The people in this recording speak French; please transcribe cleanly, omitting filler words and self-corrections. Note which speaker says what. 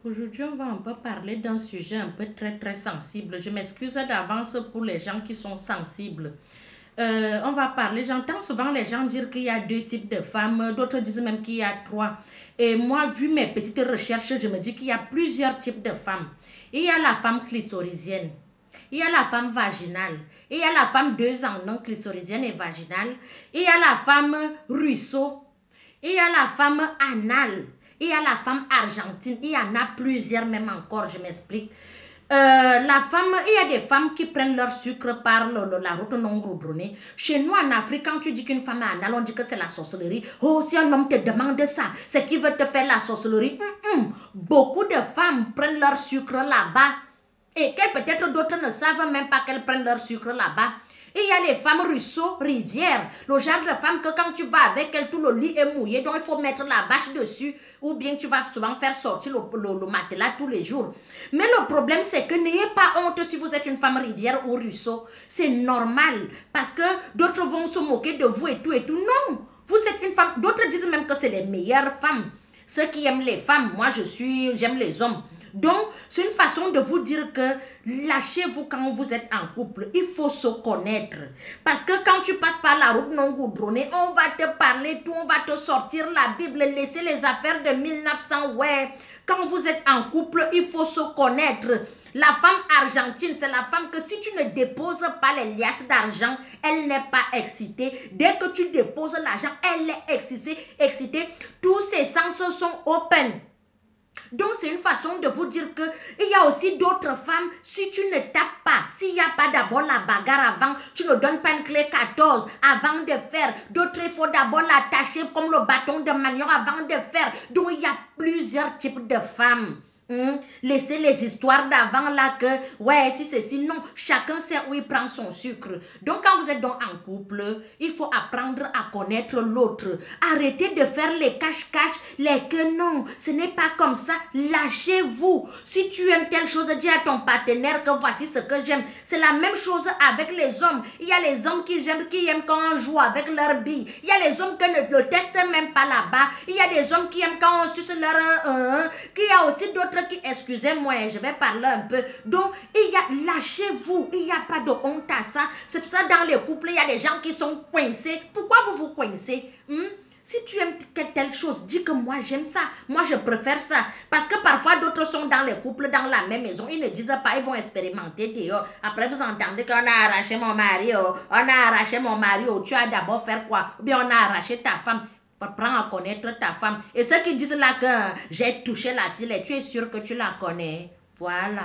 Speaker 1: Aujourd'hui, on va un peu parler d'un sujet un peu très sensible. Je m'excuse d'avance pour les gens qui sont sensibles. On va parler, j'entends souvent les gens dire qu'il y a deux types de femmes, d'autres disent même qu'il y a trois. Et moi, vu mes petites recherches, je me dis qu'il y a plusieurs types de femmes. Il y a la femme clitoridienne, il y a la femme vaginale, il y a la femme deux en un, clitoridienne et vaginale, il y a la femme ruisseau, il y a la femme anale, il y a la femme argentine, il y en a plusieurs même encore, je m'explique. La femme, il y a des femmes qui prennent leur sucre par la route non goudronnée. Chez nous en Afrique, quand tu dis qu'une femme est anale, on dit que c'est la sorcellerie. Oh, si un homme te demande ça, c'est qu'il veut te faire la sorcellerie. Beaucoup de femmes prennent leur sucre là-bas. Et peut-être d'autres ne savent même pas qu'elles prennent leur sucre là-bas. Il y a les femmes ruisseaux, rivières, le genre de femme que quand tu vas avec elle, tout le lit est mouillé, donc il faut mettre la bâche dessus, ou bien tu vas souvent faire sortir le matelas tous les jours. Mais le problème, c'est que n'ayez pas honte si vous êtes une femme rivière ou ruisseau. C'est normal, parce que d'autres vont se moquer de vous et tout. Non, vous êtes une femme, d'autres disent même que c'est les meilleures femmes. Ceux qui aiment les femmes, moi j'aime les hommes. Donc, c'est une façon de vous dire que lâchez-vous quand vous êtes en couple. Il faut se connaître. Parce que quand tu passes par la route non goudronnée, on va te parler tout, on va te sortir la Bible, laisser les affaires de 1900. Ouais, quand vous êtes en couple, il faut se connaître. La femme argentine, c'est la femme que si tu ne déposes pas les liasses d'argent, elle n'est pas excitée. Dès que tu déposes l'argent, elle est excitée. Tous ses sens sont open. Donc, c'est une façon de vous dire que il y a aussi d'autres femmes, si tu ne tapes pas, s'il n'y a pas d'abord la bagarre avant, tu ne donnes pas une clé 14 avant de faire. D'autres, il faut d'abord l'attacher comme le bâton de manioc avant de faire. Donc, il y a plusieurs types de femmes. Laissez les histoires d'avant là que, ouais, si c'est si, non, chacun sait où il prend son sucre. Donc, quand vous êtes donc en couple, il faut apprendre à connaître l'autre. Arrêtez de faire les cache-cache, les que non, ce n'est pas comme ça. Lâchez-vous. Si tu aimes telle chose, dis à ton partenaire que voici ce que j'aime. C'est la même chose avec les hommes. Il y a les hommes qui aiment quand on joue avec leur bille. Il y a les hommes qui ne le testent même pas là-bas. Il y a des hommes qui aiment quand on suce leur qu'il y a aussi d'autres qui, excusez-moi, je vais parler un peu. Donc, lâchez-vous, il n'y a pas de honte à ça. C'est pour ça dans les couples, il y a des gens qui sont coincés. Pourquoi vous vous coincez? Si tu aimes telle chose, dis que moi j'aime ça, moi je préfère ça. Parce que parfois d'autres sont dans les couples, dans la même maison, ils ne disent pas, ils vont expérimenter dehors. Après vous entendez qu'on a arraché mon mari, tu as d'abord fait quoi? Ou bien on a arraché ta femme. Apprends à connaître ta femme. Et ceux qui disent là que j'ai touché la fille, tu es sûr que tu la connais. Voilà.